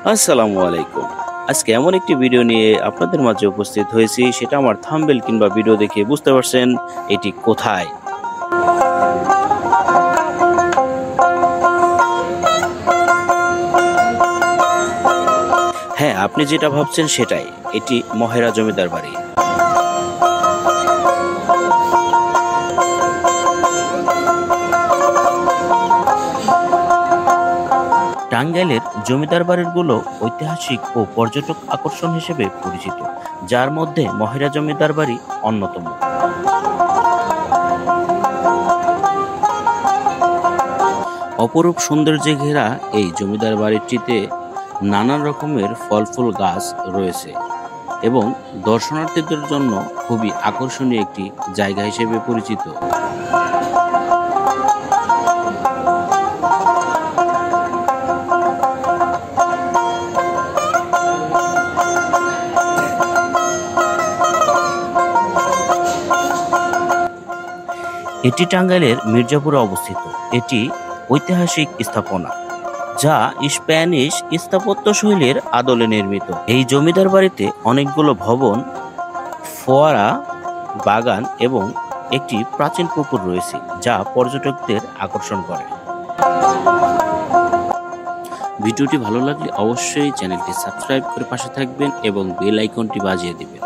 আসসালামু আলাইকুম। আজকে এমন একটি ভিডিও নিয়ে আপনাদের মাঝে উপস্থিত হয়েছি, সেটা আমার থাম্বনেল কিংবা ভিডিও দেখে বুঝতে পারছেন এটি কোথায়। হ্যাঁ, আপনি যেটা ভাবছেন সেটাই, এটি মহেরা জমিদার বাড়ি। টাঙ্গাইলের জমিদার বাড়িগুলো ঐতিহাসিক ও পর্যটক আকর্ষণ হিসেবে পরিচিত, যার মধ্যে মহেরা জমিদার বাড়ি অন্যতম। অপরূপ সৌন্দর্যে ঘেরা এই জমিদার বাড়িটিতে নানান রকমের ফল ফুল গাছ রয়েছে এবং দর্শনার্থীদের জন্য খুবই আকর্ষণীয় একটি জায়গা হিসেবে পরিচিত। এটি টাঙ্গাইলের মির্জাপুরে অবস্থিত। এটি ঐতিহাসিক স্থাপনা, যা স্প্যানিশ স্থাপত্য শৈলীর আদলে নির্মিত। এই জমিদার বাড়িতে অনেকগুলো ভবন, ফোয়ারা, বাগান এবং একটি প্রাচীন পুকুর রয়েছে, যা পর্যটকদের আকর্ষণ করে। ভিডিওটি ভালো লাগলে অবশ্যই চ্যানেলটি সাবস্ক্রাইব করে পাশে থাকবেন এবং বেল আইকনটি বাজিয়ে দিবেন।